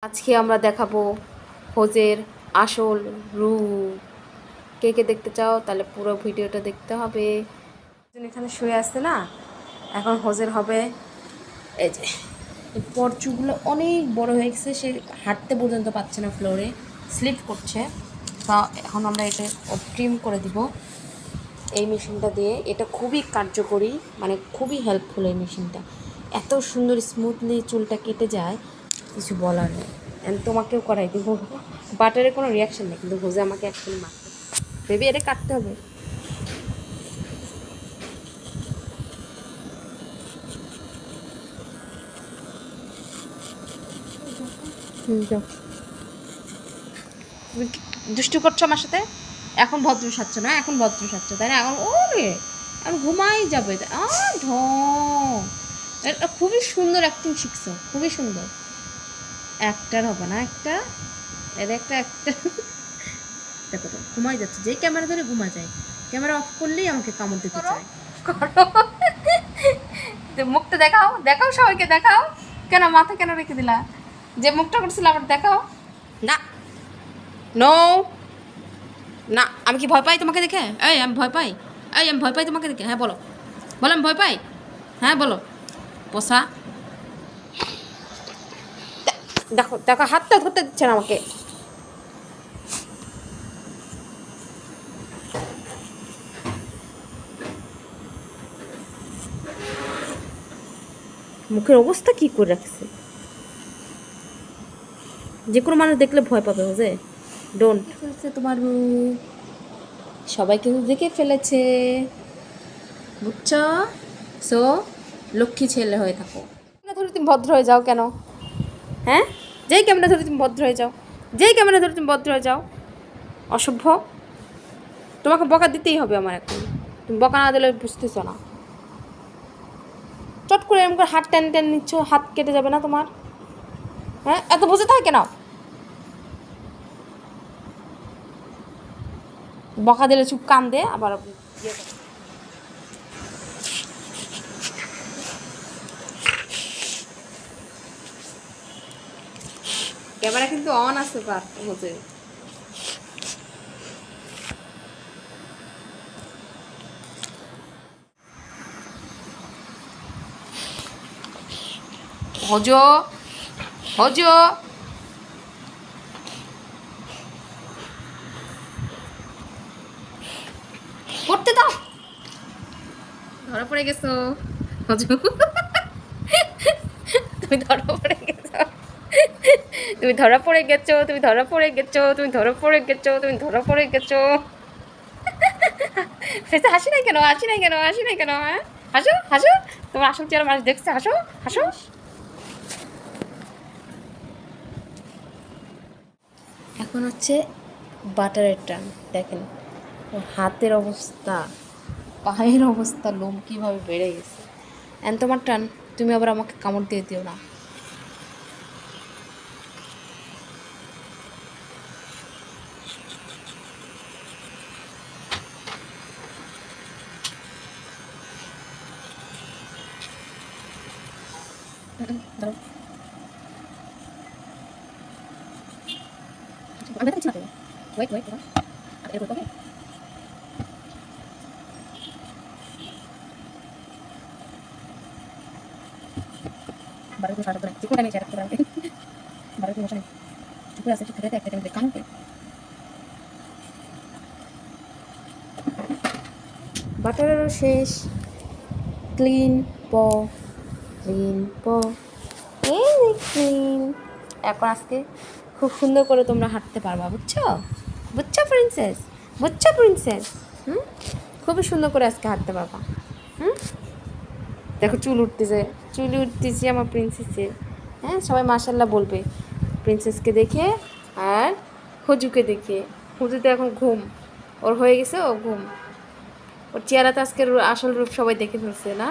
আজকে আমরা দেখাবো হোজের আসল রূপ। কে কে দেখতে চাও তাহলে পুরো ভিডিওটা দেখতে হবে। এখানে শুয়ে আসছে না, এখন হোজের হবে। এই যে পরচুগুলো অনেক বড় হয়ে গেছে, সে হাঁটতে পর্যন্ত পাচ্ছে না, ফ্লোরে স্লিপ করছে। তা এখন আমরা এটা ট্রিম করে দিব এই মেশিনটা দিয়ে। এটা খুবই কার্যকরী, মানে খুবই হেল্পফুল এই মেশিনটা। এত সুন্দর স্মুথলি চুলটা কেটে যায়, কিছু বলার নেই। তোমাকেও করাই দিব, বাটারের কোনো রিয়াকশন নেই, কিন্তু হোজে আমাকে একদম মারতে বেবি, এটা কাটতে হবে। যাও, তুমি দুষ্টু করছো আমার সাথে। এখন ভদ্র সাচ্ছ না, এখন ভদ্র সাচ্ছ তাই না? এখন ওরে এখন ঘুমাই যাবে। ঢং, এটা খুবই সুন্দর অ্যাক্টিং শিখছো, খুবই সুন্দর। অ্যাক্টার হবে না একটা, এর একটা অ্যাক্টার। দেখো তো ঘুমাই যাচ্ছে, যেই ক্যামেরা ধরে ঘুমা যায়, ক্যামেরা অফ করলেই আমাকে কামড় দিতে চায়। মুখটা দেখাও, দেখাও সবাইকে দেখাও। কেন মাথা কেন রেখে দিলা? যে মুখটা করছিল আবার দেখাও না। নো না, আমি কি ভয় পাই তোমাকে দেখে? এই আমি ভয় পাই? এই আমি ভয় পাই তোমাকে দেখে? হ্যাঁ বলো, বলো আমি ভয় পাই? হ্যাঁ বলো পোষা। দেখো দেখো, হাতটা ধরতে দিচ্ছে না আমাকে। মুখের অবস্থা কি করে রাখছে, যে কোনো মানুষ দেখলে ভয় পাবে। যে ডোন্ট ফেলছে তোমার রূপ, সবাই কিন্তু দেখে ফেলেছে, বুঝছো? সো লক্ষ্মী ছেলে হয়ে থাকো। ধরে তুমি ভদ্র হয়ে যাও কেন? হ্যাঁ, যেই ক্যামেরা ধরে তুমি ভদ্র হয়ে যাও, যেই ক্যামেরা ধরে তুমি ভদ্র হয়ে যাও। অসভ্য, তোমাকে বকা দিতেই হবে আমার এখন। তুমি বকা না দিলে বুঝতেছো না। চট করে এরকম করে হাত টেন টেন নিচ্ছ, হাত কেটে যাবে না তোমার? হ্যাঁ, এত বুঝে থাকে না। বকা দিলে চুপ কান দে, আবার ইয়ে করে। ক্যামেরা কিন্তু অন আছে পার হচ্ছে। হজো হজো, করতে দাও। ধরা পড়ে গেছো হজো, তুমি ধরা পড়ে গেছো, তুমি ধরা পড়ে গেছো, তুমি ধরা পড়ে গেছো, তুমি ধরা পড়ে গেছো, তুমি ধরা পড়ে গেছো। ফেসে হাসি নাই কেন, হাসি নাই কেন, হাসি নাই কেন? হ্যাঁ হাসো হাসো, তোমার আসল চেহারা মানুষ দেখছে, হাসো হাসো। এখন হচ্ছে বাটারের টান। দেখেন ওর হাতের অবস্থা, পায়ের অবস্থা, লোম কীভাবে বেড়ে গেছে। এন তোমার টান, তুমি আবার আমাকে কামড় দিয়ে দিও না। দাও, আমি দেখাচ্ছি না তো। ওয়েট ওয়েট, এরকম ওকে। বারো তুমি সারা করে চিকু টাইমে শেয়ার করতে পারবে। বারো তুমি মশাই চিকু আছে, ঠিক খেতে একটা টাইমে দেখানো কে বাটারেরও শেষ। ক্লিন প, ক্লিন প, এই ক্লিন। এখন আজকে খুব সুন্দর করে তোমরা হাঁটতে পারবা, বুঝছো? বুঝছো প্রিন্সেস, বুঝছো প্রিন্সেস? হুম, খুবই সুন্দর করে আজকে হাঁটতে পারবা। হুম, দেখো চুল উঠতেছে, চুল উঠতেছে আমার প্রিন্সেসের। হ্যাঁ, সবাই মাশাল্লাহ বলবে প্রিন্সেসকে দেখে আর হজুকে দেখে। হুজু তো এখন ঘুম, ওর হয়ে গেছে, ও ঘুম। ওর চেহারা তো আজকের আসল রূপ সবাই দেখে ফেলছে না?